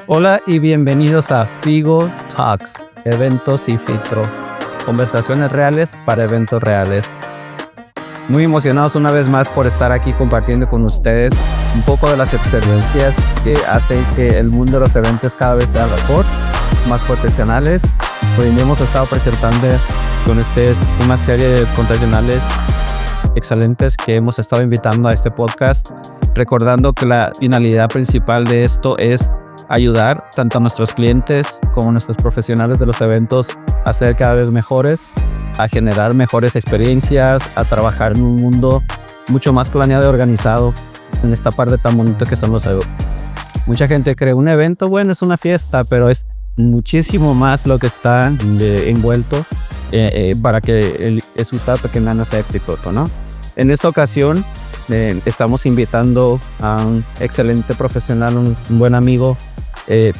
Hola y bienvenidos a Figo Talks, eventos y filtro, conversaciones reales para eventos reales. Muy emocionados una vez más por estar aquí compartiendo con ustedes un poco de las experiencias que hacen que el mundo de los eventos cada vez sea mejor, más profesionales. Hoy hemos estado presentando con ustedes una serie de profesionales excelentes que hemos estado invitando a este podcast, recordando que la finalidad principal de esto es ayudar tanto a nuestros clientes como a nuestros profesionales de los eventos a ser cada vez mejores, a generar mejores experiencias, a trabajar en un mundo mucho más planeado y organizado en esta parte tan bonita que son los eventos. Mucha gente cree un evento, bueno, es una fiesta, pero es muchísimo más lo que está envuelto para que el resultado pequeño no sea exitoso, ¿no? En esta ocasión estamos invitando a un excelente profesional, un buen amigo.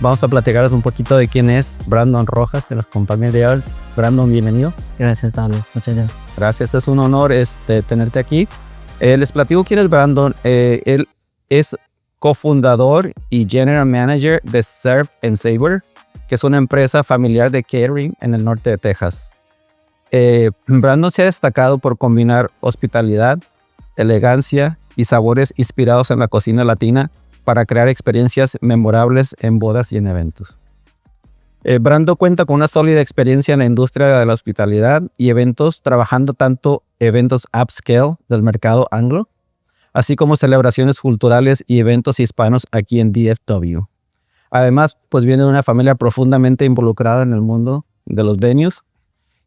Vamos a platicaros un poquito de quién es Brandon Rojas, de los compañeros de hoy. Brandon, bienvenido. Gracias, Pablo. Muchas gracias. Gracias, es un honor tenerte aquí. Les platico quién es Brandon. Él es cofundador y general manager de Serve and Savor, que es una empresa familiar de catering en el norte de Texas. Brandon se ha destacado por combinar hospitalidad, elegancia y sabores inspirados en la cocina latina para crear experiencias memorables en bodas y en eventos. Brandon cuenta con una sólida experiencia en la industria de la hospitalidad y eventos, trabajando tanto eventos upscale del mercado anglo, así como celebraciones culturales y eventos hispanos aquí en DFW. Además, pues viene de una familia profundamente involucrada en el mundo de los venues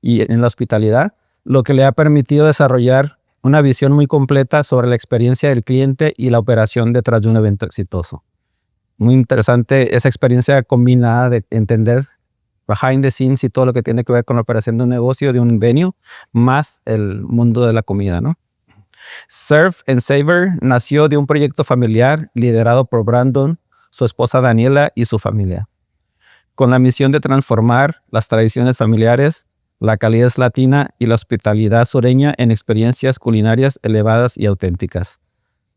y en la hospitalidad, lo que le ha permitido desarrollar una visión muy completa sobre la experiencia del cliente y la operación detrás de un evento exitoso. Muy interesante esa experiencia combinada de entender behind the scenes y todo lo que tiene que ver con la operación de un negocio, de un venue, más el mundo de la comida, ¿no? Serve and Savor nació de un proyecto familiar liderado por Brandon, su esposa Daniela y su familia, con la misión de transformar las tradiciones familiares, la calidez latina y la hospitalidad sureña en experiencias culinarias elevadas y auténticas.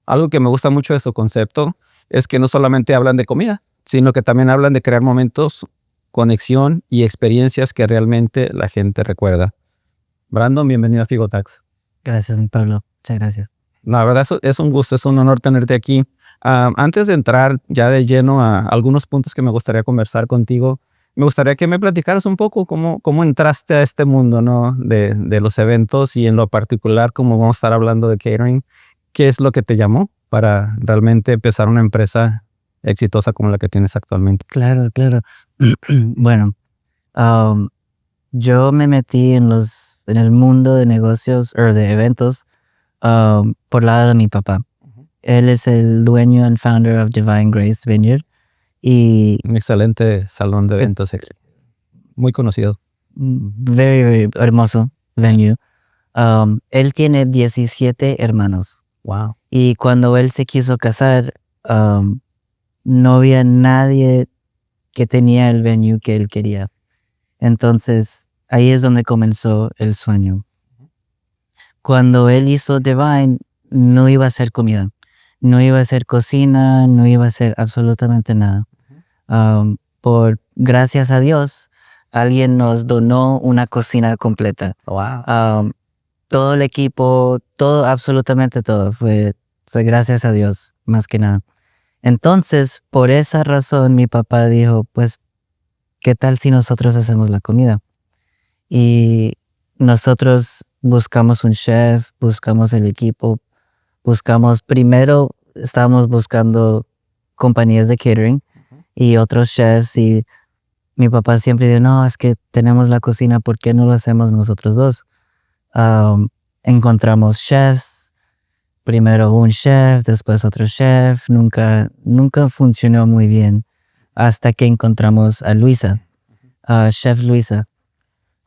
Algo que me gusta mucho de su concepto es que no solamente hablan de comida, sino que también hablan de crear momentos, conexión y experiencias que realmente la gente recuerda. Brandon, bienvenido a Figo Talks. Gracias, Pablo. Muchas gracias. La verdad es un gusto, es un honor tenerte aquí. Antes de entrar ya de lleno a algunos puntos que me gustaría conversar contigo, me gustaría que me platicaras un poco cómo entraste a este mundo, ¿no? de los eventos y en lo particular, como vamos a estar hablando de catering. ¿Qué es lo que te llamó para realmente empezar una empresa exitosa como la que tienes actualmente? Claro. Bueno, yo me metí en el mundo de negocios o de eventos por lado de mi papá. Él es el dueño and founder of Divine Grace Vineyard. Y un excelente salón de eventos, muy conocido. Very, very hermoso venue. Él tiene 17 hermanos. Wow. Y cuando él se quiso casar, no había nadie que tenía el venue que él quería. Entonces, ahí es donde comenzó el sueño. Cuando él hizo Divine, no iba a ser comida. No iba a ser cocina, no iba a ser absolutamente nada. Gracias a Dios, alguien nos donó una cocina completa. Wow. Todo el equipo, todo, absolutamente todo, fue gracias a Dios, más que nada. Entonces, por esa razón, mi papá dijo, pues, ¿qué tal si nosotros hacemos la comida? Y nosotros buscamos un chef, buscamos el equipo, primero estábamos buscando compañías de catering y otros chefs, y mi papá siempre dijo, no, es que tenemos la cocina, ¿por qué no lo hacemos nosotros dos? Encontramos chefs, primero un chef, después otro chef, nunca funcionó muy bien hasta que encontramos a Luisa, Chef Luisa.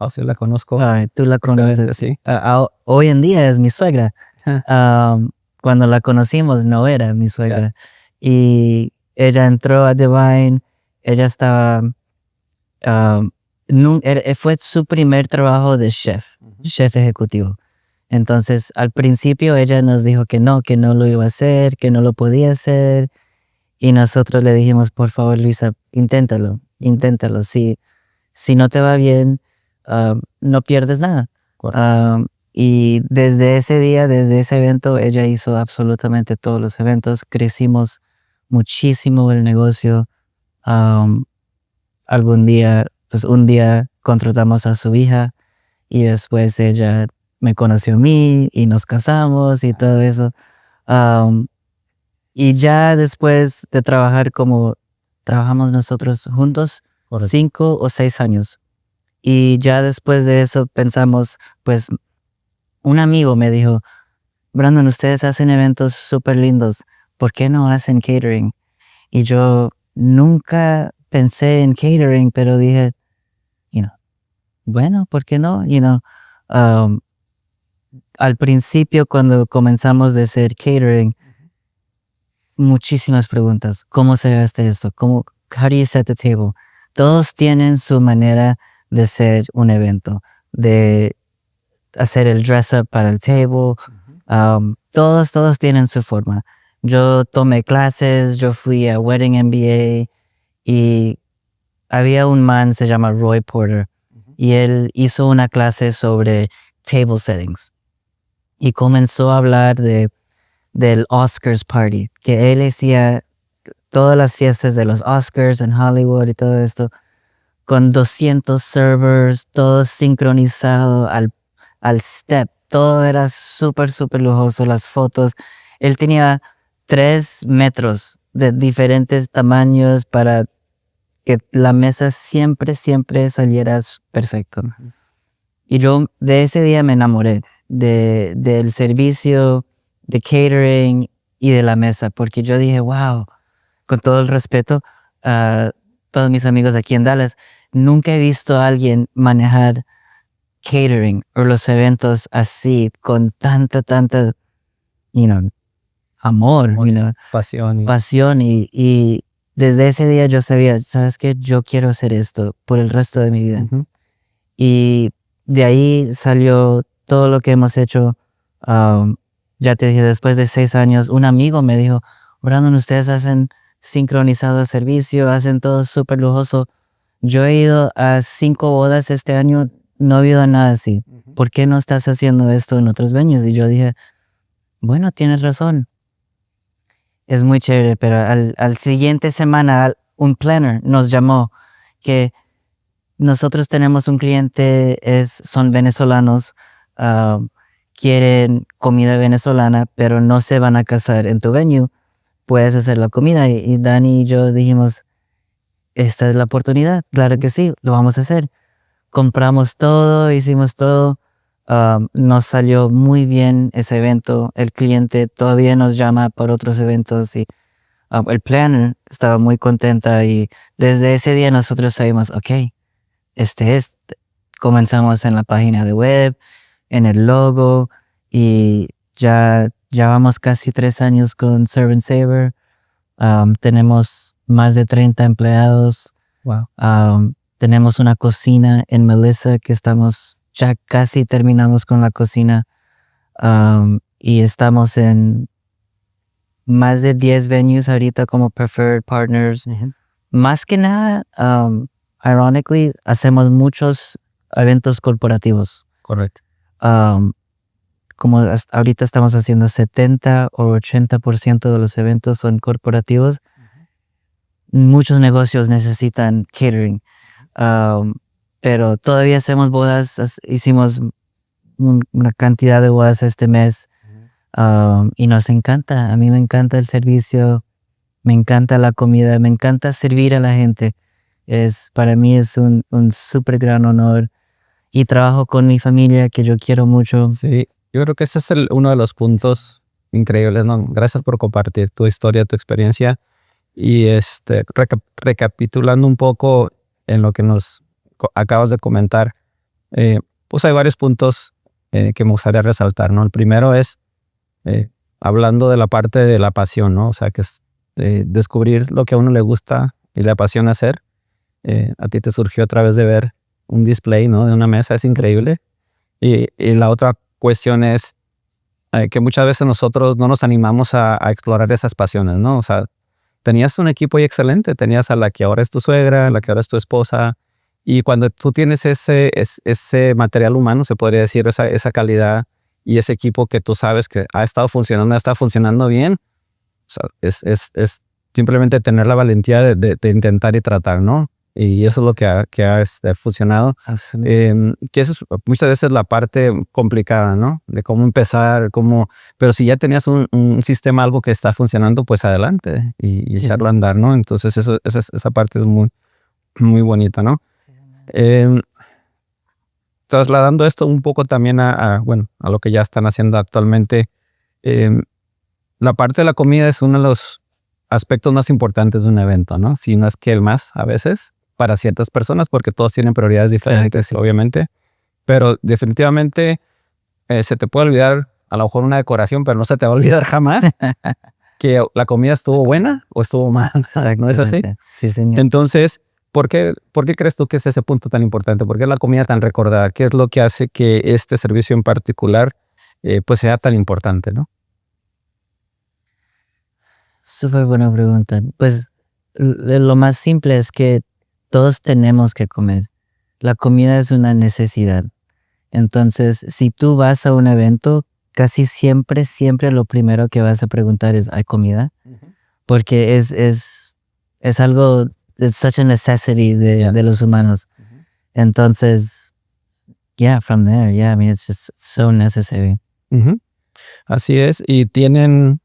Sí, la conozco. Tú la conoces. Sí. Hoy en día es mi suegra. Cuando la conocimos no era mi suegra. Y ella entró a Divine, ella estaba... fue su primer trabajo de chef ejecutivo. Entonces, al principio ella nos dijo que no lo iba a hacer, que no lo podía hacer. Y nosotros le dijimos, por favor, Luisa, inténtalo. Si no te va bien, no pierdes nada. Y desde ese día, desde ese evento, ella hizo absolutamente todos los eventos. Crecimos muchísimo el negocio. Algún día, pues un día contratamos a su hija y después ella me conoció a mí y nos casamos y todo eso. Y ya después de trabajar como trabajamos nosotros juntos, Correcto. 5 o 6 años. Y ya después de eso pensamos, pues un amigo me dijo, Brandon, ustedes hacen eventos súper lindos, ¿por qué no hacen catering? Y yo nunca pensé en catering, pero dije, bueno, ¿por qué no? Al principio cuando comenzamos de hacer catering, muchísimas preguntas. ¿Cómo se gasta esto? How do you set the table? Todos tienen su manera de ser un evento, de hacer el dress up para el table. Todos tienen su forma. Yo tomé clases, yo fui a Wedding MBA y había un man, se llama Roy Porter, y él hizo una clase sobre table settings y comenzó a hablar del Oscars Party, que él hacía todas las fiestas de los Oscars en Hollywood y todo esto, con 200 servers, todo sincronizado al step, todo era súper lujoso, las fotos. Él tenía 3 metros de diferentes tamaños para que la mesa siempre saliera perfecto. Y yo de ese día me enamoré del servicio, de catering y de la mesa, porque yo dije, wow, con todo el respeto a todos mis amigos aquí en Dallas, nunca he visto a alguien manejar catering o los eventos así, con tanta, amor, pasión. Y desde ese día yo sabía, ¿sabes qué? Yo quiero hacer esto por el resto de mi vida. Y de ahí salió todo lo que hemos hecho. Ya te dije, después de 6 años, un amigo me dijo, Brandon, ustedes hacen sincronizado de servicio, hacen todo súper lujoso. Yo he ido a 5 bodas este año, no he habido nada así. ¿Por qué no estás haciendo esto en otros venues? Y yo dije, bueno, tienes razón. Es muy chévere, pero al siguiente semana un planner nos llamó que nosotros tenemos un cliente, son venezolanos, quieren comida venezolana, pero no se van a casar en tu venue. Puedes hacer la comida. Y Dani y yo dijimos, esta es la oportunidad, claro que sí, lo vamos a hacer. Compramos todo, hicimos todo. Nos salió muy bien ese evento. El cliente todavía nos llama por otros eventos y el planner estaba muy contenta y desde ese día nosotros sabemos, ok, comenzamos en la página de web, en el logo y ya vamos casi 3 años con Serve and Savor. Tenemos más de 30 empleados. Wow. Tenemos una cocina en Melissa que ya casi terminamos con la cocina. Y estamos en más de 10 venues ahorita como preferred partners. Más que nada, ironically, hacemos muchos eventos corporativos. Correcto. Como ahorita estamos haciendo 70 o 80% de los eventos son corporativos. Muchos negocios necesitan catering. Pero todavía hacemos bodas, hicimos una cantidad de bodas este mes. Y nos encanta, a mí me encanta el servicio, me encanta la comida, me encanta servir a la gente. Para mí es un súper gran honor y trabajo con mi familia que yo quiero mucho. Sí, yo creo que ese es uno de los puntos increíbles, ¿no? Gracias por compartir tu historia, tu experiencia y recapitulando un poco en lo que nos acabas de comentar, pues hay varios puntos que me gustaría resaltar, ¿no? El primero es hablando de la parte de la pasión, ¿no? O sea, que es descubrir lo que a uno le gusta y le apasiona hacer. A ti te surgió a través de ver un display, ¿no? De una mesa, es increíble. Y la otra cuestión es que muchas veces nosotros no nos animamos a explorar esas pasiones, ¿no? O sea, tenías un equipo ahí excelente, tenías a la que ahora es tu suegra, a la que ahora es tu esposa, y cuando tú tienes ese material humano, se podría decir, esa calidad y ese equipo que tú sabes que ha estado funcionando bien, o sea, es simplemente tener la valentía de intentar y tratar, ¿no? Y eso es lo que ha funcionado. Que eso es muchas veces la parte complicada, ¿no? De cómo empezar, pero si ya tenías un sistema, algo que está funcionando, pues adelante y echarlo a andar, ¿no? Entonces esa parte es muy, muy bonita, ¿no? Trasladando esto un poco también a lo que ya están haciendo actualmente, la parte de la comida es uno de los aspectos más importantes de un evento, ¿no? Si no es que el más a veces para ciertas personas, porque todos tienen prioridades diferentes, sí, obviamente, pero definitivamente se te puede olvidar a lo mejor una decoración, pero no se te va a olvidar jamás que la comida estuvo buena o estuvo mal, ¿no es así? Sí, señor. Entonces, ¿por qué crees tú que es ese punto tan importante? ¿Por qué es la comida tan recordada? ¿Qué es lo que hace que este servicio en particular pues sea tan importante, ¿no? Súper buena pregunta. Pues lo más simple es que todos tenemos que comer. La comida es una necesidad. Entonces, si tú vas a un evento, casi siempre lo primero que vas a preguntar es, ¿hay comida? Porque es algo, it's such a necessity de los humanos. Entonces, from there, I mean, it's just so necessary. Así es, y tienen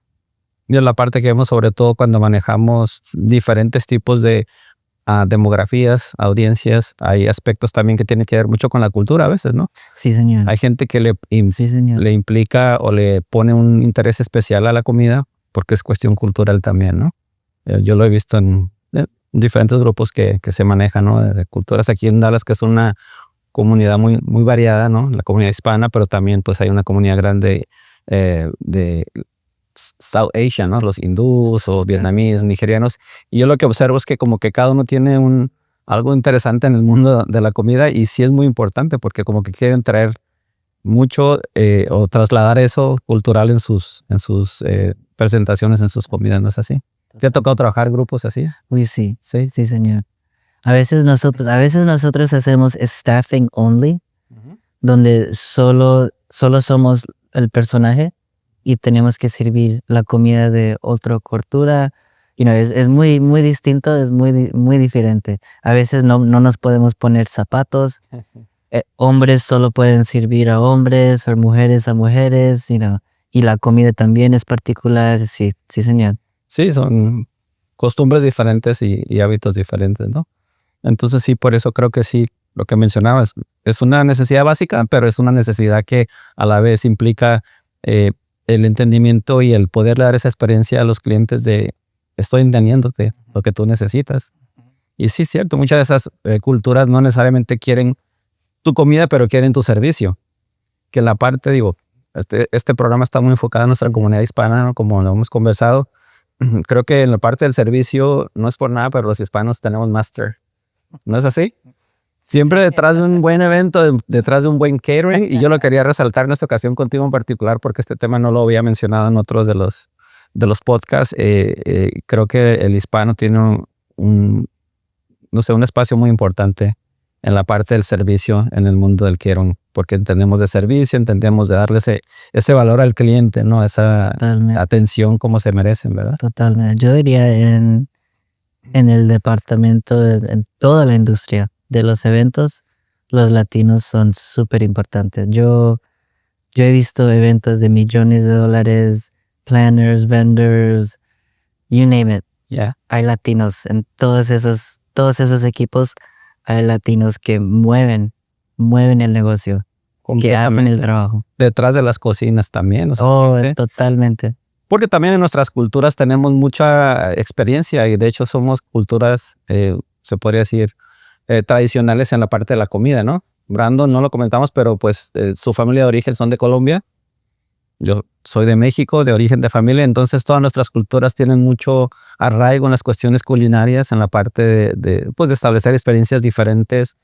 la parte que vemos sobre todo cuando manejamos diferentes tipos de demografías, audiencias, hay aspectos también que tienen que ver mucho con la cultura a veces, ¿no? Sí, señor. Hay gente que le señor. implica o le pone un interés especial a la comida porque es cuestión cultural también, ¿no? Yo lo he visto en diferentes grupos que se manejan, ¿no? De culturas aquí en Dallas, que es una comunidad muy, muy variada, ¿no? La comunidad hispana, pero también pues hay una comunidad grande de South Asia, ¿no? Los hindús o vietnamíes, nigerianos. Y yo lo que observo es que como que cada uno tiene algo interesante en el mundo de la comida y sí es muy importante porque como que quieren traer mucho o trasladar eso cultural en sus presentaciones, en sus comidas, ¿no es así? ¿Te ha tocado trabajar grupos así? Uy, sí, señor. A veces nosotros hacemos staffing only, donde solo somos el personaje y tenemos que servir la comida de otra cultura. Es muy, muy distinto, es muy, muy diferente. A veces no nos podemos poner zapatos. Hombres solo pueden servir a hombres o mujeres a mujeres, y la comida también es particular. Sí, señor. Sí, son costumbres diferentes y hábitos diferentes, ¿no? Entonces sí, por eso creo que sí, lo que mencionabas, es una necesidad básica, pero es una necesidad que a la vez implica el entendimiento y el poder dar esa experiencia a los clientes de estoy entendiéndote lo que tú necesitas. Y sí, es cierto, muchas de esas culturas no necesariamente quieren tu comida, pero quieren tu servicio. Que la parte, este programa está muy enfocado en nuestra comunidad hispana, ¿no? Como lo hemos conversado. Creo que en la parte del servicio, no es por nada, pero los hispanos tenemos master. ¿No es así? Siempre detrás de un buen evento, detrás de un buen catering, y yo lo quería resaltar en esta ocasión contigo en particular porque este tema no lo había mencionado en otros de los podcasts. Creo que el hispano tiene un espacio muy importante en la parte del servicio en el mundo del catering, porque entendemos de servicio, entendemos de darle ese valor al cliente, ¿no? Esa atención como se merecen, ¿verdad? Totalmente. Yo diría en el departamento, en toda la industria de los eventos, los latinos son súper importantes. Yo he visto eventos de millones de dólares, planners, vendors, you name it. Yeah. Hay latinos en todos esos equipos. Hay latinos que mueven el negocio, que hacen el trabajo. Detrás de las cocinas también. Totalmente. Porque también en nuestras culturas tenemos mucha experiencia y de hecho somos culturas, se podría decir, tradicionales en la parte de la comida, ¿no? Brandon no lo comentamos, pero pues su familia de origen son de Colombia. Yo soy de México, de origen de familia, entonces todas nuestras culturas tienen mucho arraigo en las cuestiones culinarias, en la parte de establecer experiencias diferentes,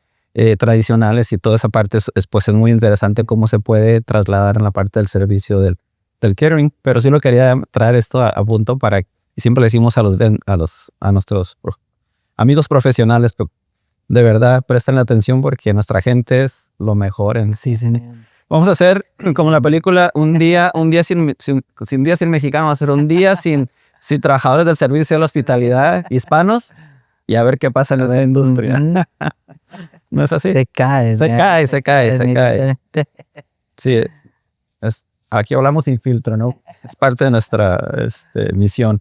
tradicionales, y toda esa parte es muy interesante cómo se puede trasladar en la parte del servicio del catering. Pero sí lo quería traer esto a punto para Y siempre le decimos a nuestros amigos profesionales que de verdad presten atención porque nuestra gente es lo mejor en sí. Vamos a hacer como la película, un día sin mexicanos, vamos a hacer un día sin trabajadores del servicio de la hospitalidad hispanos y a ver qué pasa en la industria. ¿No es así? Se cae. Se cae. Sí, aquí hablamos sin filtro, ¿no? Es parte de nuestra misión.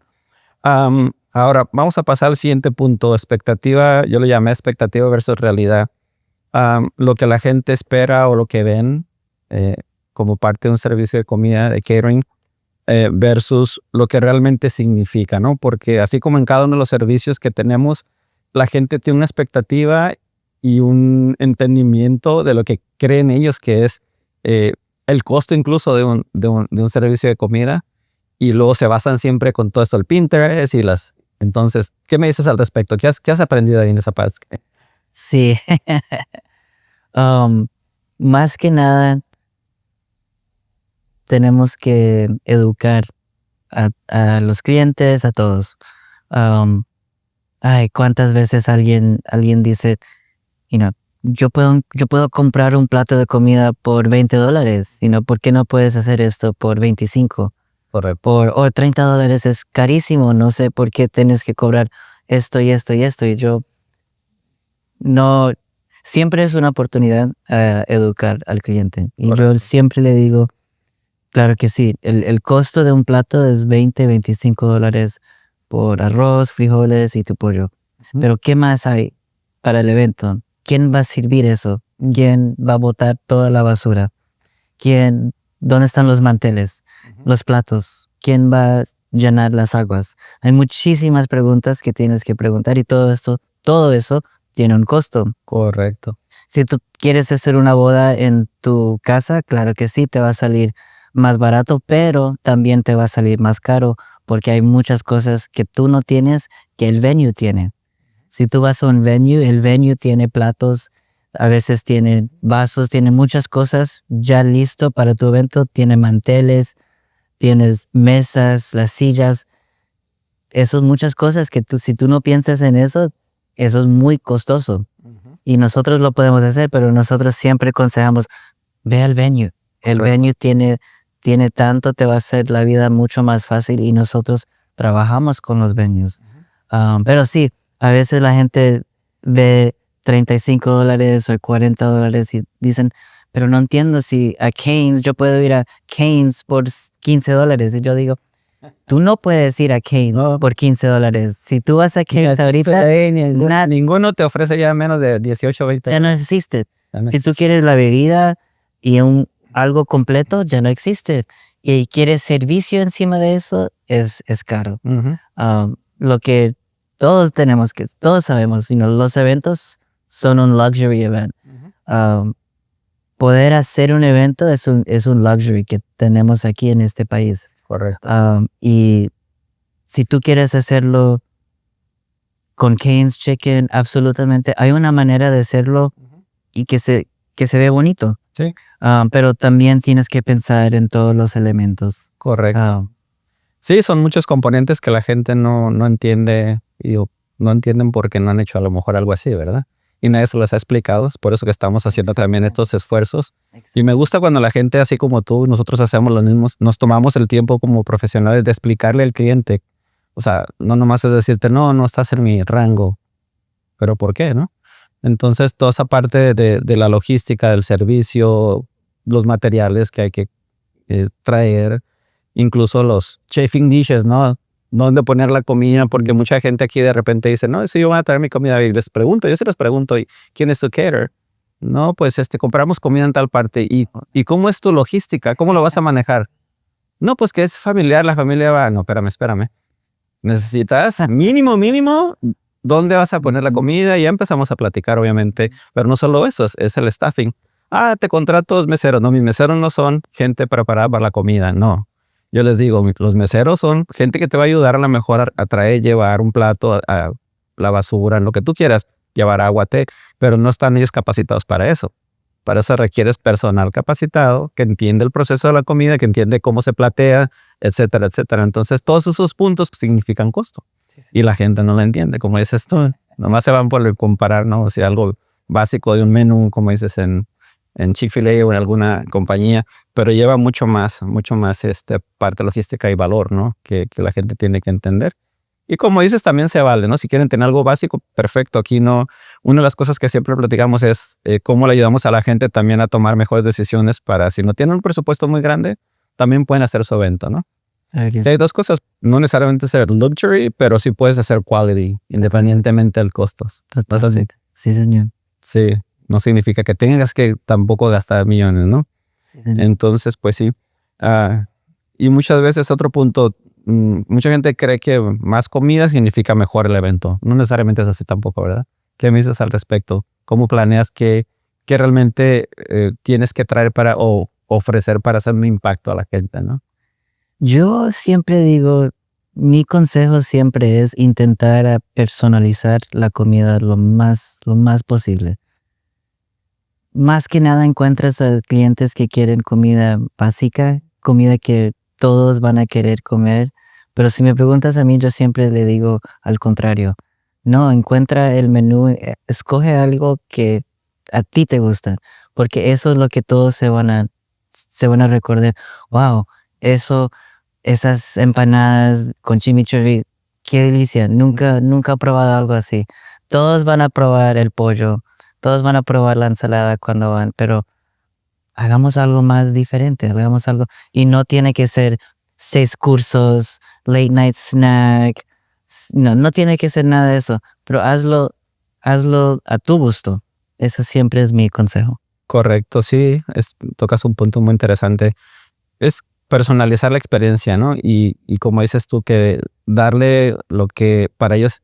Ahora, vamos a pasar al siguiente punto, expectativa. Yo lo llamé expectativa versus realidad. Lo que la gente espera o lo que ven como parte de un servicio de comida, de catering, versus lo que realmente significa, ¿no? Porque así como en cada uno de los servicios que tenemos, la gente tiene una expectativa y un entendimiento de lo que creen ellos que es el costo incluso de un servicio de comida, y luego se basan siempre con todo esto, el Pinterest y las... Entonces, ¿qué me dices al respecto? ¿Qué has aprendido ahí en esa parte? Sí. Más que nada, tenemos que educar a los clientes, a todos. ¿Cuántas veces alguien dice, yo puedo comprar un plato de comida por $20, ¿por qué no puedes hacer esto por 25? O $30 es carísimo, no sé por qué tienes que cobrar esto y esto y esto. Y yo no, siempre es una oportunidad educar al cliente. Y yo siempre le digo, claro que sí, el costo de un plato es $20-25 por arroz, frijoles y tu pollo. Pero ¿qué más hay para el evento? ¿Quién va a servir eso? ¿Quién va a botar toda la basura? ¿Dónde están los manteles? Los platos. ¿Quién va a llenar las aguas? Hay muchísimas preguntas que tienes que preguntar y todo eso tiene un costo. Correcto. Si tú quieres hacer una boda en tu casa, claro que sí, te va a salir más barato, pero también te va a salir más caro porque hay muchas cosas que tú no tienes que el venue tiene. Si tú vas a un venue, el venue tiene platos, a veces tiene vasos, tiene muchas cosas ya listo para tu evento, tiene manteles, tienes mesas, las sillas. Eso es muchas cosas que si tú no piensas en eso es muy costoso. Y nosotros lo podemos hacer, pero nosotros siempre aconsejamos, ve al venue. El venue tiene tanto, te va a hacer la vida mucho más fácil y nosotros trabajamos con los venues. Pero sí, a veces la gente ve $35 o $40 y dicen, pero no entiendo si a Cane's, yo puedo ir a Cane's por $15. Y yo digo, tú no puedes ir a Cane's por $15. Si tú vas a Cane's ahorita, ninguno te ofrece ya menos de 18 o 20. Ya no existe. Si tú quieres la bebida y algo completo, ya no existe. Y quieres servicio encima de eso, es caro. Lo que todos sabemos, los eventos son un luxury event. Poder hacer un evento es un luxury que tenemos aquí en este país. Correcto. Y si tú quieres hacerlo con Cane's Chicken, absolutamente hay una manera de hacerlo y que se ve bonito. Sí. Pero también tienes que pensar en todos los elementos. Correcto. Sí, son muchos componentes que la gente no entiende y no entienden porque no han hecho a lo mejor algo así, ¿verdad? Y nadie se los ha explicado, es por eso que estamos haciendo también estos esfuerzos. Y me gusta cuando la gente, así como tú, nosotros hacemos lo mismo, nos tomamos el tiempo como profesionales de explicarle al cliente. O sea, no nomás es decirte, no estás en mi rango. ¿Pero por qué, no? Entonces, toda esa parte de la logística, del servicio, los materiales que hay que traer, incluso los chafing dishes, ¿no? Dónde poner la comida, porque mucha gente aquí de repente dice, no, si yo voy a traer mi comida, y yo sí les pregunto, ¿y quién es tu caterer? No, pues compramos comida en tal parte. ¿Y cómo es tu logística? ¿Cómo lo vas a manejar? No, pues que es familiar, la familia va. No, espérame. Necesitas mínimo, ¿dónde vas a poner la comida? Y ya empezamos a platicar, obviamente. Pero no solo eso, es el staffing. Te contrato 2 meseros. No, mis meseros no son gente preparada para la comida, no. Yo les digo, los meseros son gente que te va a ayudar a lo mejor a traer, llevar un plato, a la basura, lo que tú quieras, llevar agua, té, pero no están ellos capacitados para eso. Para eso requieres personal capacitado que entiende el proceso de la comida, que entiende cómo se platea, etcétera, etcétera. Entonces, todos esos puntos significan costo. Y la gente no lo entiende, como dices tú. Nomás se van por el comparar, ¿no? O sea, algo básico de un menú, como dices, en Chick-fil-A o en alguna compañía, pero lleva mucho más parte logística y valor, ¿no? Que la gente tiene que entender. Y como dices, también se vale, ¿no? Si quieren tener algo básico, perfecto. Aquí no. Una de las cosas que siempre platicamos es cómo le ayudamos a la gente también a tomar mejores decisiones para, si no tienen un presupuesto muy grande, también pueden hacer su evento, ¿no? Okay. Hay dos cosas, no necesariamente ser luxury, pero sí puedes hacer quality, independientemente del costos. ¿No es así? Sí, señor. Sí, no significa que tengas que tampoco gastar millones, ¿no? Sí, señor. Entonces, pues sí. Y muchas veces otro punto, mucha gente cree que más comida significa mejor el evento. No necesariamente es así tampoco, ¿verdad? ¿Qué me dices al respecto? ¿Cómo planeas que realmente tienes que traer para o ofrecer para hacer un impacto a la gente, ¿no? Yo siempre digo, mi consejo siempre es intentar personalizar la comida lo más posible. Más que nada encuentras a clientes que quieren comida básica, comida que todos van a querer comer. Pero si me preguntas a mí, yo siempre le digo al contrario. No, encuentra el menú, escoge algo que a ti te gusta, porque eso es lo que todos se van a recordar. Wow, esas empanadas con chimichurri, qué delicia. Nunca he probado algo así. Todos van a probar el pollo, todos van a probar la ensalada cuando van, pero hagamos algo más diferente, hagamos algo. Y no tiene que ser 6 cursos, late night snack. No tiene que ser nada de eso, pero hazlo a tu gusto. Eso siempre es mi consejo. Correcto, sí, tocas un punto muy interesante. Es personalizar la experiencia, ¿no? Y como dices tú, que darle lo que para ellos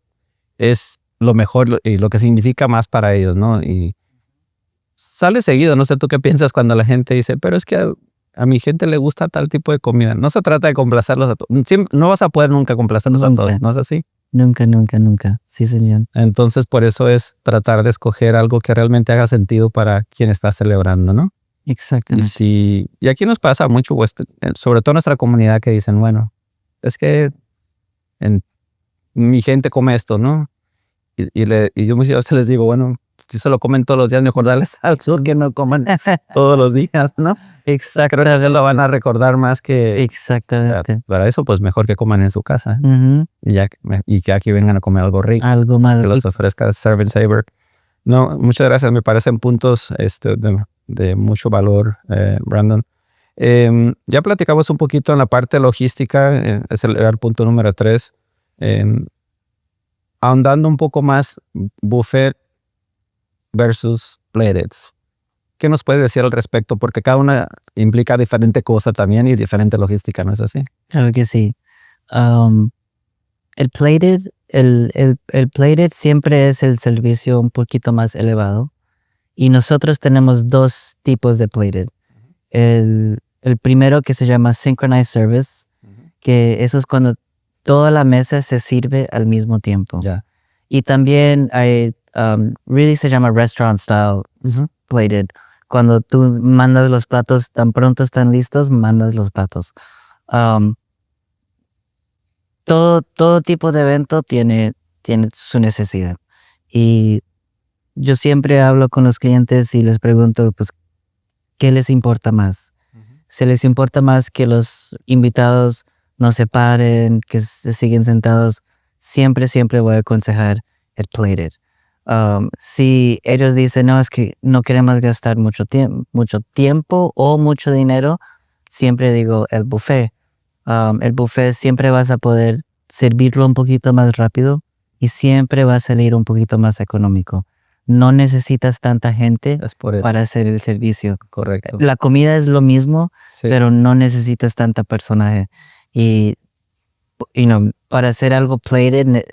es lo mejor y lo que significa más para ellos, ¿no? Y sale seguido, no sé tú qué piensas cuando la gente dice, pero es que a mi gente le gusta tal tipo de comida. No se trata de complacerlos a todos. No vas a poder nunca complacerlos a todos, ¿no es así? Nunca. Sí, señor. Entonces, por eso es tratar de escoger algo que realmente haga sentido para quien está celebrando, ¿no? Exactamente. Y aquí nos pasa mucho, sobre todo en nuestra comunidad, que dicen, bueno, es que mi gente come esto, ¿no? Y yo muchas veces les digo, bueno, si se lo comen todos los días, mejor darles algo que no coman todos los días, ¿no? Creo que ellos lo van a recordar más que... Exactamente. O sea, para eso, pues mejor que coman en su casa. Ujú. Y que aquí vengan a comer algo rico. Algo más Que los rico. ofrezca Serve and Savor. No, muchas gracias. Me parecen puntos de mucho valor, Brandon. Ya platicamos un poquito en la parte logística, es el punto número 3. Ahondando un poco más, buffet versus plated. ¿Qué nos puede decir al respecto? Porque cada una implica diferente cosa también y diferente logística, ¿no es así? Claro que sí. El plated, el plated siempre es el servicio un poquito más elevado. Y nosotros tenemos 2 tipos de plated. El primero que se llama synchronized service, que eso es cuando toda la mesa se sirve al mismo tiempo. Ya. Y también hay, really se llama restaurant style plated. Cuando tú mandas los platos, tan pronto están listos, mandas los platos. Todo tipo de evento tiene su necesidad. Y yo siempre hablo con los clientes y les pregunto, pues, ¿qué les importa más? ¿Se les importa más que los invitados no se paren, que se siguen sentados? Siempre voy a aconsejar el plated. Si ellos dicen, no, es que no queremos gastar mucho tiempo o mucho dinero, siempre digo el buffet. El buffet siempre vas a poder servirlo un poquito más rápido y siempre va a salir un poquito más económico. No necesitas tanta gente para hacer el servicio. Correcto. La comida es lo mismo, Sí. pero no necesitas tanta personaje. Y para hacer algo plated,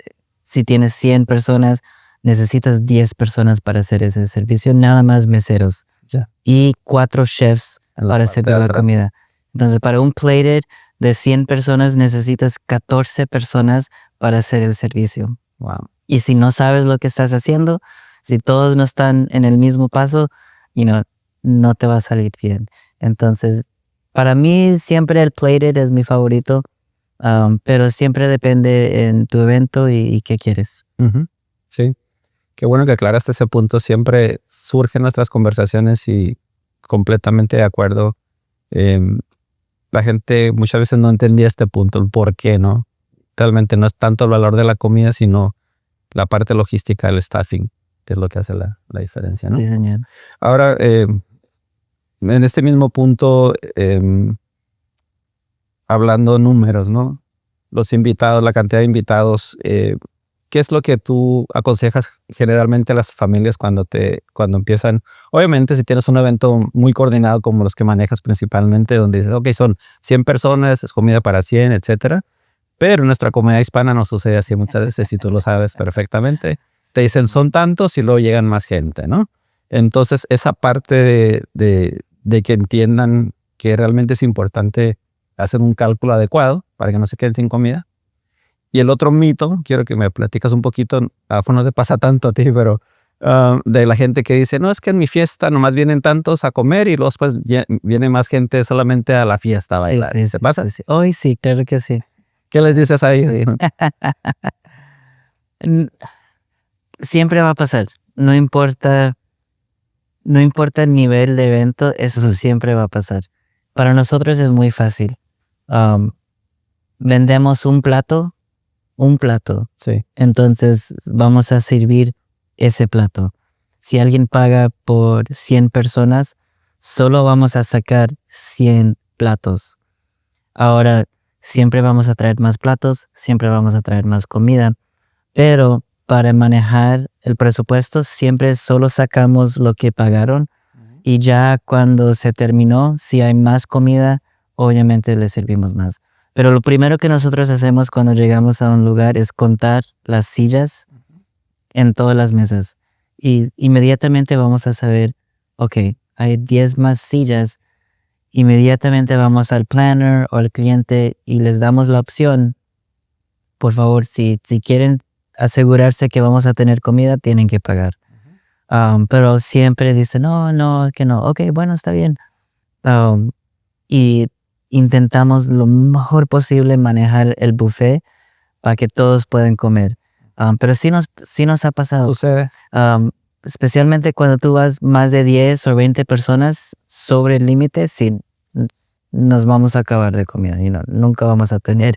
si tienes 100 personas, necesitas 10 personas para hacer ese servicio, nada más meseros. Ya. Y 4 chefs para servir la comida. Entonces, para un plated de 100 personas, necesitas 14 personas para hacer el servicio. Wow. Y si no sabes lo que estás haciendo, si todos no están en el mismo paso, no te va a salir bien. Entonces, para mí siempre el plated es mi favorito, pero siempre depende en tu evento y qué quieres. Sí, qué bueno que aclaraste ese punto. Siempre surgen nuestras conversaciones y completamente de acuerdo. La gente muchas veces no entendía este punto, el por qué, ¿no? Realmente no es tanto el valor de la comida, sino la parte logística del staffing, que es lo que hace la diferencia, ¿no? Sí, señor. Ahora, en este mismo punto, hablando números, ¿no? Los invitados, la cantidad de invitados, ¿qué es lo que tú aconsejas generalmente a las familias cuando empiezan? Obviamente, si tienes un evento muy coordinado como los que manejas principalmente, donde dices, ok, son 100 personas, es comida para 100, etcétera. Pero en nuestra comunidad hispana no sucede así muchas veces, y tú lo sabes perfectamente. Te dicen son tantos y luego llegan más gente, ¿no? Entonces, esa parte de que entiendan que realmente es importante hacer un cálculo adecuado para que no se queden sin comida. Y el otro mito, quiero que me platicas un poquito, no te pasa tanto a ti, pero de la gente que dice, no, es que en mi fiesta nomás vienen tantos a comer y luego pues viene más gente solamente a la fiesta a bailar. Sí, ¿Se pasa? sí. Hoy sí, claro que sí. ¿Qué les dices ahí? Siempre va a pasar. No importa el nivel de evento, eso siempre va a pasar. Para nosotros es muy fácil. Vendemos un plato. Sí. Entonces vamos a servir ese plato. Si alguien paga por 100 personas, solo vamos a sacar 100 platos. Ahora, siempre vamos a traer más platos, siempre vamos a traer más comida, pero para manejar el presupuesto siempre solo sacamos lo que pagaron y ya cuando se terminó, si hay más comida, obviamente le servimos más. Pero lo primero que nosotros hacemos cuando llegamos a un lugar es contar las sillas en todas las mesas. Y inmediatamente vamos a saber, ok, hay 10 más sillas. Inmediatamente vamos al planner o al cliente y les damos la opción. Por favor, si quieren asegurarse que vamos a tener comida, tienen que pagar. Pero siempre dicen, no, que no. Ok, bueno, está bien. Y intentamos lo mejor posible manejar el buffet para que todos puedan comer. Pero sí nos ha pasado. Sucede. Especialmente cuando tú vas más de 10 o 20 personas sobre el límite, sí nos vamos a acabar de comida. Nunca vamos a tener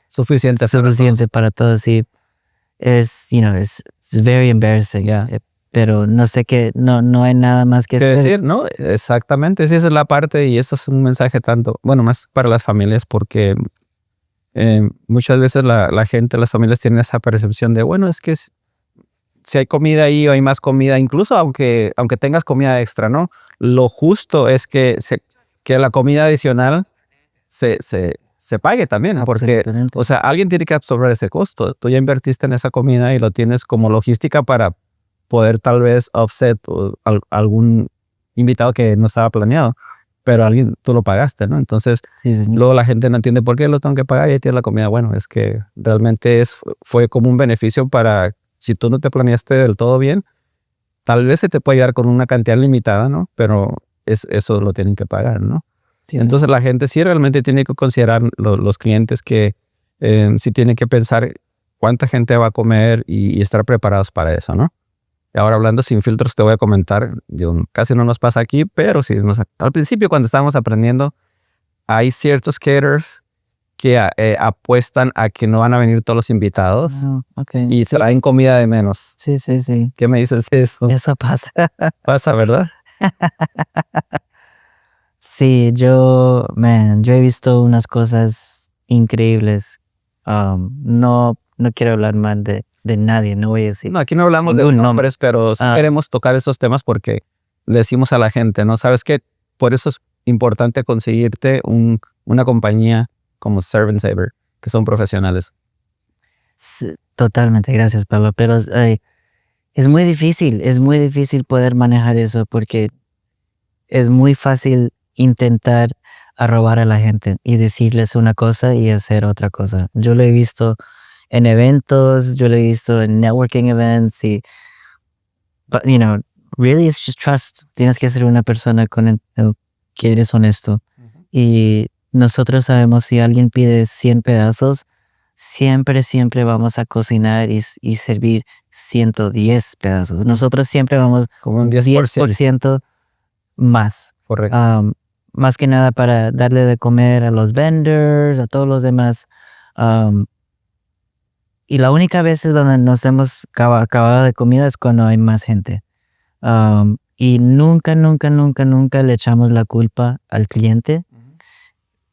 Suficiente para todos. Y es very embarrassing. Yeah. Pero no sé no hay nada más que ¿Qué hacer. decir? No, exactamente. Sí, esa es la parte, y eso es un mensaje más para las familias, porque muchas veces la gente, las familias tienen esa percepción de, bueno, es que si hay comida ahí o hay más comida, incluso aunque tengas comida extra, ¿no? Lo justo es que la comida adicional se pague también, porque, o sea, alguien tiene que absorber ese costo. Tú ya invertiste en esa comida y lo tienes como logística para poder tal vez offset algún invitado que no estaba planeado, pero tú lo pagaste, ¿no? Entonces, luego la gente no entiende por qué lo tengo que pagar y ahí tienes la comida. Bueno, es que realmente fue como un beneficio para, si tú no te planeaste del todo bien, tal vez se te puede ayudar con una cantidad limitada, ¿no? Pero eso lo tienen que pagar, ¿no? Sí, entonces la gente sí realmente tiene que considerar los clientes, que sí tienen que pensar cuánta gente va a comer y estar preparados para eso, ¿no? Y ahora, hablando sin filtros, te voy a comentar, casi no nos pasa aquí, pero sí al principio, cuando estábamos aprendiendo, hay ciertos caterers que apuestan a que no van a venir todos los invitados y traen comida de menos. Sí. ¿Qué me dices de eso? Eso pasa. Pasa, ¿verdad? Sí, yo he visto unas cosas increíbles. No quiero hablar mal de nadie, no voy a decir. No, aquí no hablamos de nombres, pero sí queremos tocar esos temas porque le decimos a la gente, ¿no? ¿Sabes qué? Por eso es importante conseguirte una compañía como Serve & Saver, que son profesionales. Sí, totalmente, gracias, Pablo. Pero es muy difícil poder manejar eso, porque es muy fácil intentar robar a la gente y decirles una cosa y hacer otra cosa. Yo lo he visto en eventos, yo lo he visto en networking events y, really it's just trust. Tienes que ser una persona que eres honesto. Y nosotros sabemos si alguien pide 100 pedazos, siempre vamos a cocinar y servir 110 pedazos. Nosotros siempre vamos Como un 10%. 10% más. Correcto. Más que nada para darle de comer a los vendors, a todos los demás. Y la única vez donde nos hemos acabado de comida es cuando hay más gente. Y nunca le echamos la culpa al cliente.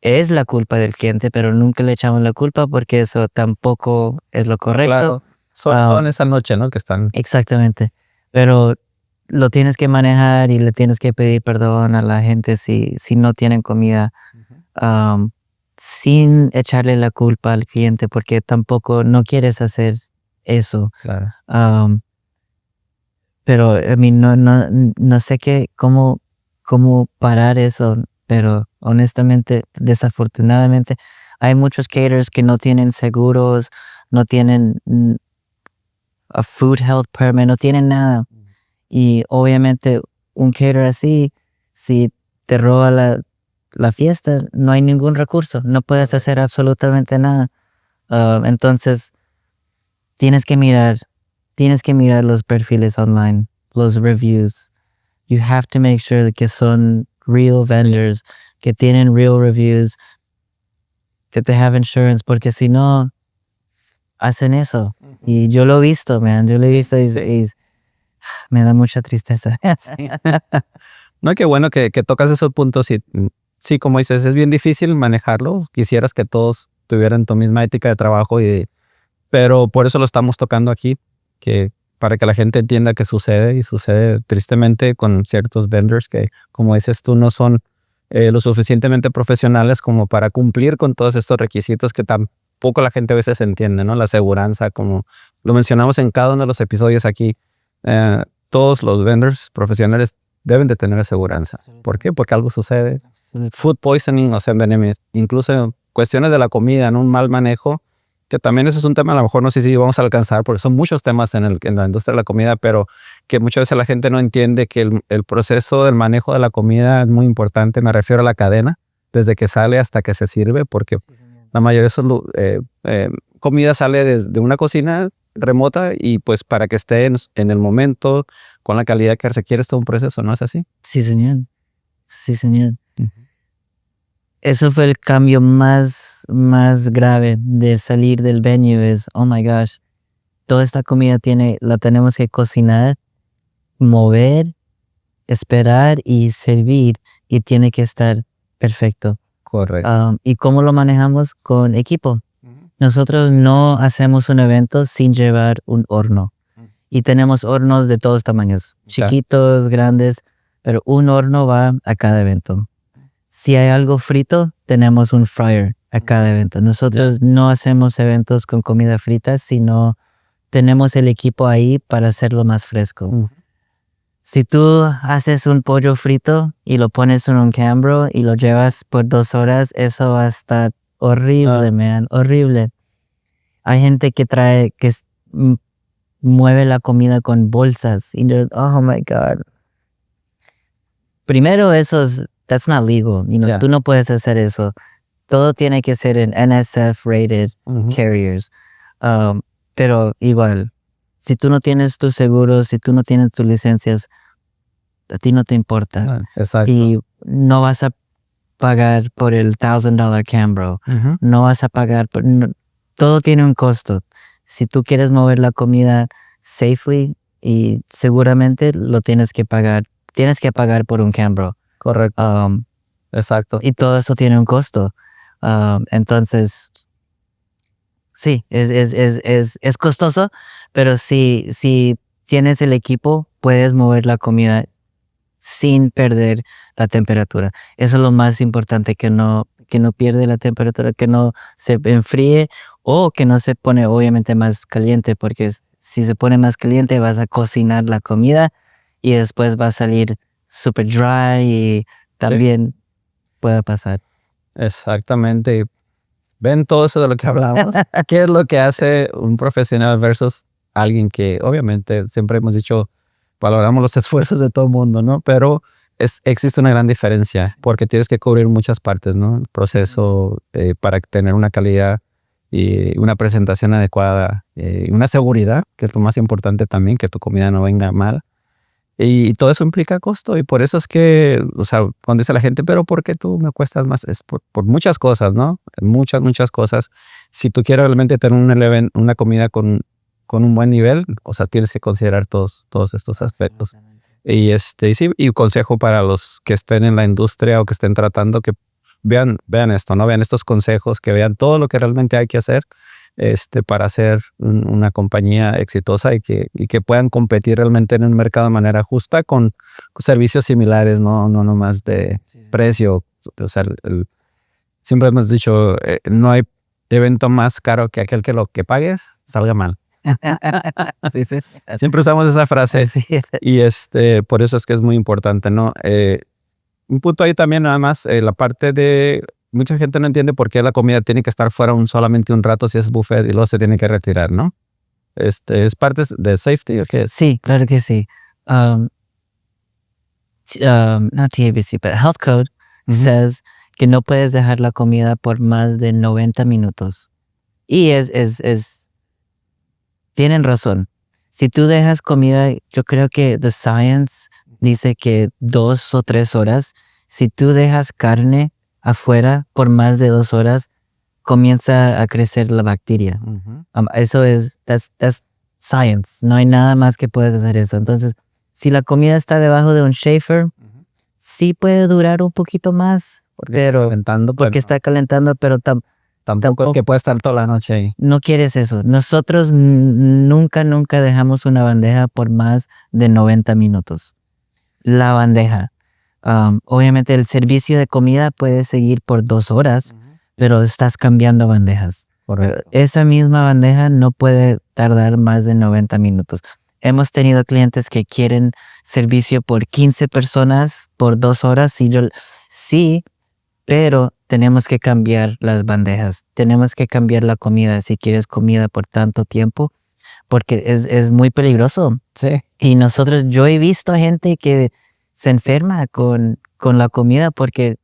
Es la culpa del cliente, pero nunca le echamos la culpa porque eso tampoco es lo correcto. Claro. Son esa noche, ¿no? Que están. Exactamente. Pero lo tienes que manejar y le tienes que pedir perdón a la gente si no tienen comida. Sin echarle la culpa al cliente porque tampoco no quieres hacer eso. Claro. Pero no sé cómo parar eso, pero honestamente, desafortunadamente, hay muchos caterers que no tienen seguros, no tienen a food health permit, no tienen nada. Y obviamente un caterer así, si te roba la fiesta, no hay ningún recurso, no puedes hacer absolutamente nada. Entonces, tienes que mirar los perfiles online, los reviews. You have to make sure que son real vendors, que tienen real reviews, que te have insurance, porque si no, hacen eso. Y yo lo he visto, man, y me da mucha tristeza. No, qué bueno que tocas esos puntos y sí, como dices, es bien difícil manejarlo. Quisieras que todos tuvieran tu misma ética de trabajo, pero por eso lo estamos tocando aquí, para que la gente entienda que sucede y sucede tristemente con ciertos vendors que, como dices tú, no son lo suficientemente profesionales como para cumplir con todos estos requisitos que tampoco la gente a veces entiende, ¿no? La aseguranza, como lo mencionamos en cada uno de los episodios aquí, todos los vendors profesionales deben de tener aseguranza. ¿Por qué? Porque algo sucede. Food poisoning, o sea, incluso cuestiones de la comida, ¿no? Un mal manejo, que también eso es un tema, a lo mejor no sé si vamos a alcanzar, porque son muchos temas en la industria de la comida, pero que muchas veces la gente no entiende que el proceso del manejo de la comida es muy importante. Me refiero a la cadena, desde que sale hasta que se sirve, porque la mayoría de comida sale desde una cocina remota y pues para que esté en el momento con la calidad que se quiere es todo un proceso, ¿no es así? Sí, señor. Sí, señor. Eso fue el cambio más grave de salir del venue, es, oh my gosh, toda esta comida la tenemos que cocinar, mover, esperar y servir y tiene que estar perfecto. Correcto. ¿Y cómo lo manejamos? Con equipo. Nosotros no hacemos un evento sin llevar un horno. Y tenemos hornos de todos tamaños, chiquitos, grandes, pero un horno va a cada evento. Si hay algo frito, tenemos un fryer a cada evento. Nosotros no hacemos eventos con comida frita, sino tenemos el equipo ahí para hacerlo más fresco. Si tú haces un pollo frito y lo pones en un Cambro y lo llevas por 2 horas, eso va a estar horrible, man, horrible. Hay gente que mueve la comida con bolsas y oh my God. Primero that's not legal. Tú no puedes hacer eso. Todo tiene que ser en NSF rated carriers. Pero igual, si tú no tienes tus seguros, si tú no tienes tus licencias, a ti no te importa. Exacto. Y no vas a pagar por el $1,000 Cambro. No vas a pagar todo tiene un costo. Si tú quieres mover la comida safely, y seguramente lo tienes que pagar. Tienes que pagar por un Cambro. Correcto. Exacto. Y todo eso tiene un costo. Entonces, sí, es costoso, pero si tienes el equipo, puedes mover la comida sin perder la temperatura. Eso es lo más importante, que no pierde la temperatura, que no se enfríe o que no se pone obviamente más caliente, porque si se pone más caliente vas a cocinar la comida y después va a salir super dry y también puede pasar. Exactamente. ¿Ven todo eso de lo que hablamos? ¿Qué es lo que hace un profesional versus alguien que obviamente siempre hemos dicho valoramos los esfuerzos de todo el mundo, ¿no? Pero existe una gran diferencia porque tienes que cubrir muchas partes, ¿no? El proceso para tener una calidad y una presentación adecuada, una seguridad, que es lo más importante también, que tu comida no venga mal. Y todo eso implica costo y por eso es que, o sea, cuando dice la gente, pero ¿por qué tú me cuestas más? Es por muchas cosas, ¿no? Muchas cosas. Si tú quieres realmente tener una comida con un buen nivel, o sea, tienes que considerar todos estos aspectos. Y sí, y consejo para los que estén en la industria o que estén tratando, que vean esto, ¿no? Vean estos consejos, que vean todo lo que realmente hay que hacer para ser una compañía exitosa y que puedan competir realmente en un mercado de manera justa con servicios similares, no nomás de precio. O sea, siempre hemos dicho, no hay evento más caro que aquel que lo que pagues salga mal. Sí, sí. Siempre usamos esa frase. Sí. Y por eso es que es muy importante, ¿no? Un punto ahí también nada más, la parte de mucha gente no entiende por qué la comida tiene que estar fuera solamente un rato si es buffet y luego se tiene que retirar, ¿no? ¿Es parte de safety o qué es? Sí, claro que sí. Not TABC, but Health Code says que no puedes dejar la comida por más de 90 minutos. Y tienen razón. Si tú dejas comida, yo creo que The Science dice que 2 o 3 horas. Si tú dejas carne afuera por más de 2 horas, comienza a crecer la bacteria. Eso that's science. No hay nada más que puedes hacer eso. Entonces, si la comida está debajo de un Schaefer, sí puede durar un poquito más, porque está calentando, pero tampoco es que puede estar toda la noche ahí. No quieres eso. Nosotros nunca dejamos una bandeja por más de 90 minutos. La bandeja. Obviamente el servicio de comida puede seguir por 2 horas, pero estás cambiando bandejas. Esa misma bandeja no puede tardar más de 90 minutos. Hemos tenido clientes que quieren servicio por 15 personas por 2 horas. Sí, pero tenemos que cambiar las bandejas. Tenemos que cambiar la comida si quieres comida por tanto tiempo, porque es muy peligroso. Sí. Y yo he visto gente que se enferma con la comida porque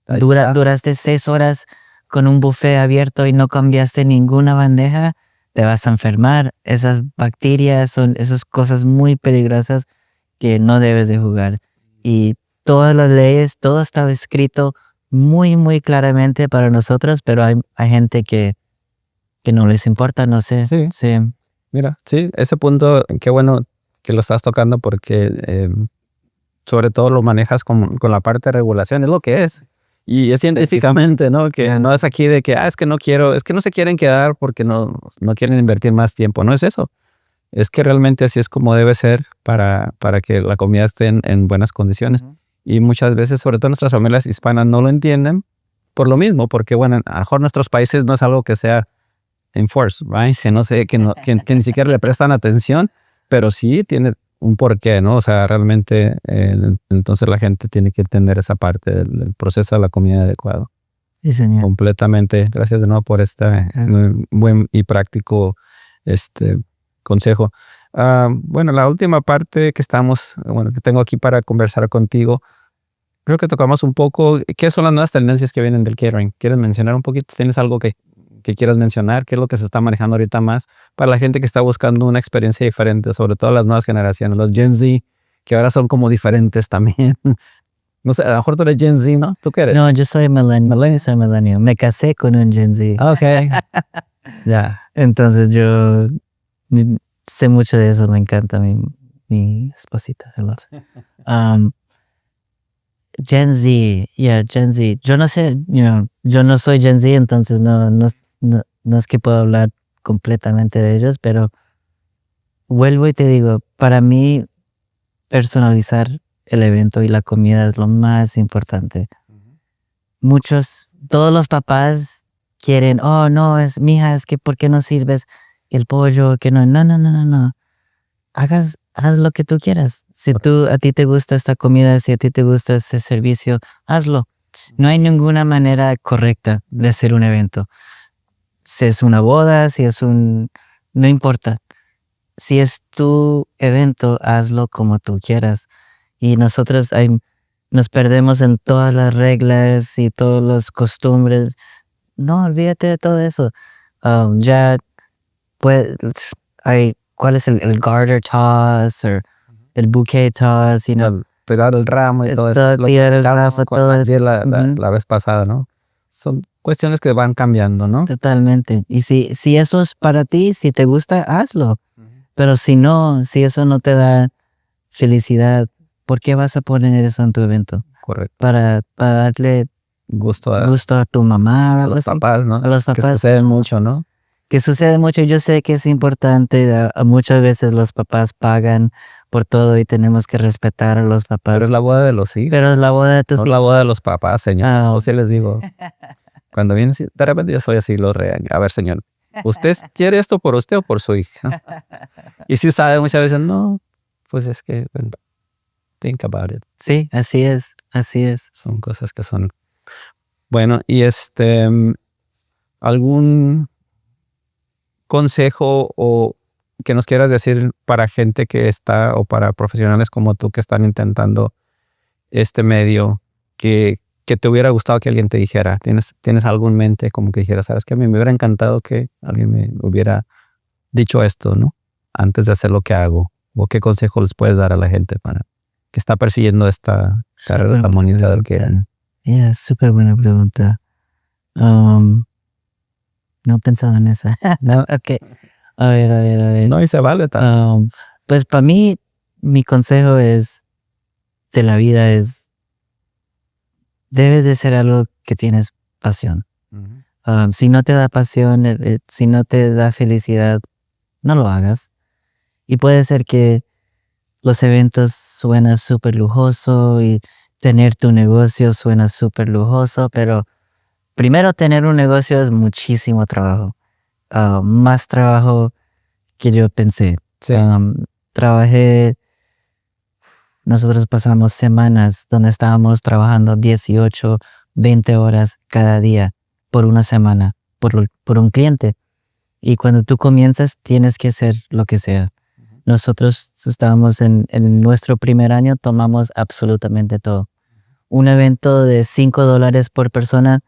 duraste 6 horas con un buffet abierto y no cambiaste ninguna bandeja, te vas a enfermar. Esas bacterias son esas cosas muy peligrosas que no debes de jugar. Y todas las leyes, todo estaba escrito muy claramente para nosotros, pero hay gente que no les importa, no sé. Sí. Mira, sí, ese punto, qué bueno que lo estás tocando porque sobre todo lo manejas con la parte de regulación, es lo que es. Y es científicamente, ¿no? Que no es aquí de que, es que no quiero, es que no se quieren quedar porque no quieren invertir más tiempo. No es eso. Es que realmente así es como debe ser para que la comida esté en buenas condiciones. Y muchas veces, sobre todo nuestras familias hispanas, no lo entienden por lo mismo, porque bueno, a lo mejor nuestros países no es algo que sea enforced, right? Que no sé, que ni siquiera le prestan atención, pero sí tiene un porqué, ¿no? O sea, realmente entonces la gente tiene que entender esa parte del proceso de la comida adecuado. Sí, señor. Completamente. Gracias de nuevo por este buen y práctico consejo. Bueno, la última parte que tengo aquí para conversar contigo, creo que tocamos un poco, ¿qué son las nuevas tendencias que vienen del catering? ¿Quieres mencionar un poquito? ¿Tienes algo que quieras mencionar? ¿Qué es lo que se está manejando ahorita más para la gente que está buscando una experiencia diferente, sobre todo las nuevas generaciones, los Gen Z, que ahora son como diferentes también? No sé, a lo mejor tú eres Gen Z, ¿no? ¿Tú qué eres? No, yo soy millennial. Soy millennial. Me casé con un Gen Z. Ok. Ya. Entonces yo sé mucho de eso. Me encanta mi esposita. Gen Z. Gen Z. Yo no sé, yo no soy Gen Z, entonces no es que puedo hablar completamente de ellos, pero vuelvo y te digo, para mí personalizar el evento y la comida es lo más importante. Todos los papás quieren, oh no, mija, es que ¿por qué no sirves el pollo? Que no. Haz lo que tú quieras. Si a ti te gusta esta comida, si a ti te gusta ese servicio, hazlo. No hay ninguna manera correcta de hacer un evento. Si es una boda, no importa. si es tu evento, hazlo como tú quieras. Y nosotros nos perdemos en todas las reglas y todas las costumbres. No, olvídate de todo eso. Ya, pues, ¿cuál es el garter toss o el bouquet toss? Tirar el ramo y todo eso. Tirar el ramo, todo eso. La vez pasada, ¿no? Son cuestiones que van cambiando, ¿no? Totalmente. Y si eso es para ti, si te gusta, hazlo. Pero si no, si eso no te da felicidad, ¿por qué vas a poner eso en tu evento? Correcto. Para darle Gusto a tu mamá, a los papás, ¿no? A los papás. Que sucede mucho, ¿no? Que sucede mucho. Yo sé que es importante. Muchas veces los papás pagan por todo y tenemos que respetar a los papás. Pero es la boda de los hijos. Pero es la boda de tus No hijos. la boda de los papás, señor. Ah. O sea, les digo. Cuando vienen, de repente yo soy así, los regaño. A ver, señor, ¿usted quiere esto por usted o por su hija? Y si sabe muchas veces, no, pues es que, think about it. Sí, así es, así es. Son cosas que son. Bueno, y ¿algún consejo o que nos quieras decir para gente que está o para profesionales como tú que están intentando este medio que te hubiera gustado que alguien te dijera? ¿Tienes algo en mente como que dijera, sabes que a mí me hubiera encantado que alguien me hubiera dicho esto, ¿no? Antes de hacer lo que hago? ¿O qué consejo les puedes dar a la gente para que está persiguiendo esta carrera tan bonita del que eran? Súper buena pregunta. No he pensado en esa. No, ok. A ver. No, y se vale también. Pues para mí, mi consejo de la vida es, debes de ser algo que tienes pasión. Si no te da pasión, si no te da felicidad, no lo hagas. Y puede ser que los eventos suenan súper lujoso y tener tu negocio suena súper lujoso, pero primero tener un negocio es muchísimo trabajo. Más trabajo que yo pensé. Sí. Nosotros pasamos semanas donde estábamos trabajando 18, 20 horas cada día por una semana, por un cliente. Y cuando tú comienzas, tienes que hacer lo que sea. Nosotros estábamos en nuestro primer año, tomamos absolutamente todo. Un evento de $5 por persona,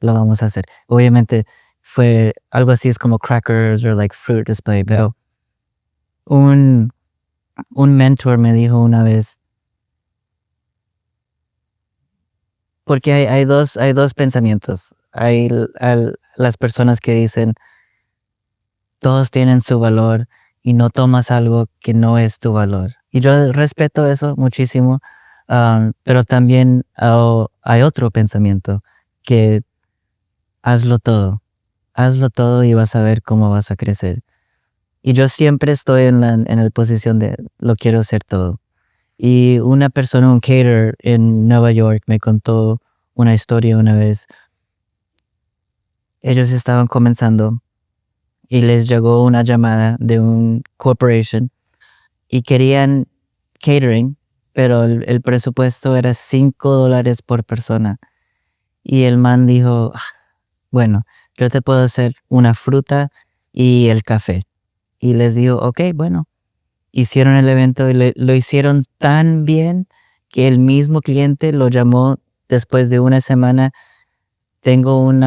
lo vamos a hacer. Obviamente fue algo así, es como crackers o like fruit display, pero un mentor me dijo una vez, porque hay dos pensamientos. Hay las personas que dicen, todos tienen su valor y no tomas algo que no es tu valor. Y yo respeto eso muchísimo, pero también hay otro pensamiento, que hazlo todo y vas a ver cómo vas a crecer. Y yo siempre estoy en la posición de lo quiero hacer todo. Y una persona, un caterer en Nueva York, me contó una historia una vez. Ellos estaban comenzando y les llegó una llamada de un corporation y querían catering, pero el presupuesto era $5 por persona. Y el man dijo, bueno, yo te puedo hacer una fruta y el café. Y les dijo, ok, bueno. Hicieron el evento y lo hicieron tan bien que el mismo cliente lo llamó después de una semana. Tengo un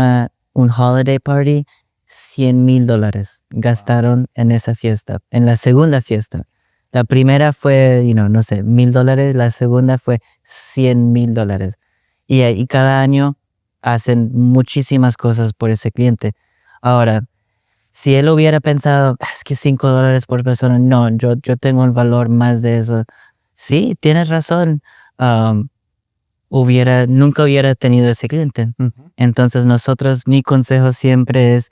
holiday party, $100,000 gastaron en esa fiesta, en la segunda fiesta. La primera fue, no sé, $1,000, la segunda fue $100,000. Y cada año hacen muchísimas cosas por ese cliente. Ahora, si él hubiera pensado, es que $5 por persona, no, yo tengo el valor más de eso. Sí, tienes razón. Nunca hubiera tenido ese cliente. Entonces mi consejo siempre es,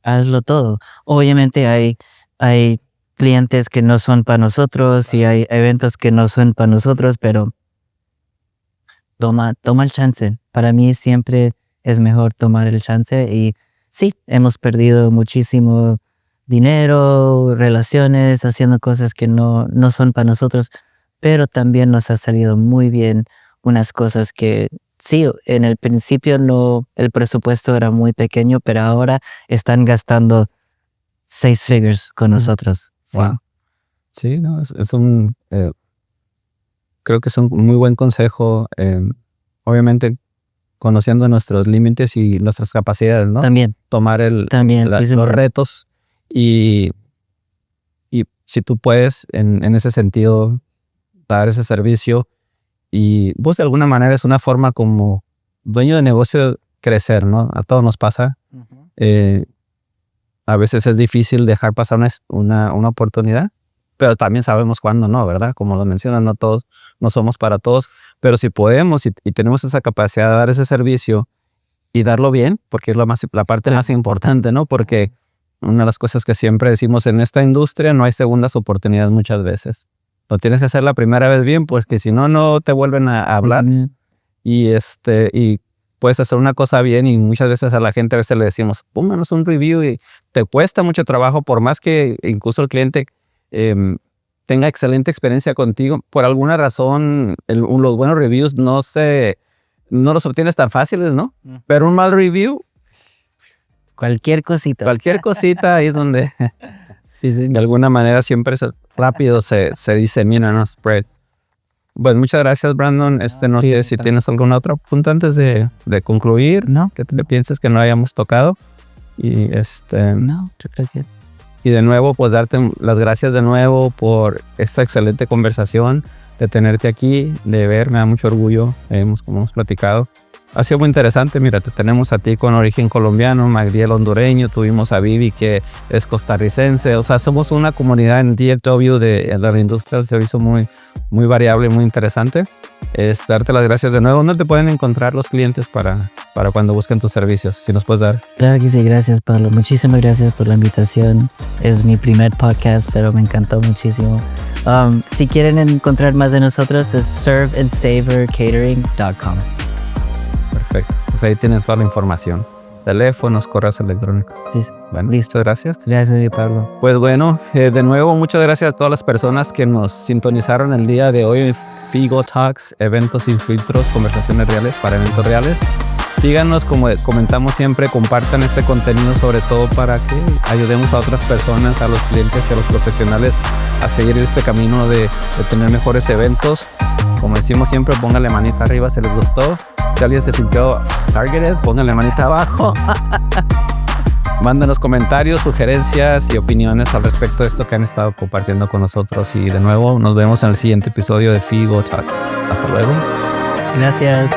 hazlo todo. Obviamente hay clientes que no son para nosotros y hay eventos que no son para nosotros, pero toma el chance. Para mí siempre es mejor tomar el chance y sí, hemos perdido muchísimo dinero, relaciones, haciendo cosas que no son para nosotros, pero también nos ha salido muy bien unas cosas que sí, en el principio el presupuesto era muy pequeño, pero ahora están gastando 6 figures con nosotros. Sí. Wow. Sí, no, es un... creo que es un muy buen consejo. Obviamente, conociendo nuestros límites y nuestras capacidades, ¿no? También. Tomar los retos y si tú puedes, en ese sentido, dar ese servicio y vos de alguna manera es una forma como dueño de negocio crecer, ¿no? A todos nos pasa. A veces es difícil dejar pasar una oportunidad, pero también sabemos cuándo no, ¿verdad? Como lo mencionan, no todos, no somos para todos, pero si podemos y tenemos esa capacidad de dar ese servicio y darlo bien, porque es la parte más importante, ¿no? Porque una de las cosas que siempre decimos en esta industria, no hay segundas oportunidades muchas veces. Lo tienes que hacer la primera vez bien, pues que si no, no te vuelven a hablar. Y puedes hacer una cosa bien y muchas veces a la gente a veces le decimos, pónganos un review y te cuesta mucho trabajo por más que incluso el cliente tenga excelente experiencia contigo. Por alguna razón, los buenos reviews no los obtienes tan fáciles, ¿no? Pero un mal review... Cualquier cosita ahí es donde de alguna manera siempre rápido se disemina, ¿no? Spread. Pues muchas gracias, Brandon. No sé si tienes algún otro punto antes de concluir, ¿no? Que te pienses que no hayamos tocado. Y no, yo creo que... Y de nuevo, pues darte las gracias de nuevo por esta excelente conversación, de tenerte aquí, de ver, me da mucho orgullo, como hemos platicado. Ha sido muy interesante, mira, te tenemos a ti con origen colombiano, Magdiel hondureño, tuvimos a Vivi que es costarricense, o sea, somos una comunidad en DFW de la industria del servicio muy, muy variable, muy interesante. Darte las gracias de nuevo. ¿Dónde te pueden encontrar los clientes para cuando busquen tus servicios? Si nos puedes dar. Claro que sí, gracias Pablo, muchísimas gracias por la invitación. Es mi primer podcast, pero me encantó muchísimo. Si quieren encontrar más de nosotros es serveandsavorcatering.com. Perfecto, pues ahí tienen toda la información, teléfonos, correos electrónicos. Sí. Bueno, muchas gracias. Gracias, Pablo. Pues bueno, de nuevo muchas gracias a todas las personas que nos sintonizaron el día de hoy en Figo Talks, eventos sin filtros, conversaciones reales para eventos reales. Síganos, como comentamos siempre, compartan este contenido sobre todo para que ayudemos a otras personas, a los clientes y a los profesionales a seguir este camino de tener mejores eventos. Como decimos siempre, póngale manita arriba si les gustó. Si alguien se sintió targeted, póngale manita abajo. Mándanos comentarios, sugerencias y opiniones al respecto de esto que han estado compartiendo con nosotros. Y de nuevo, nos vemos en el siguiente episodio de Figo Talks. Hasta luego. Gracias.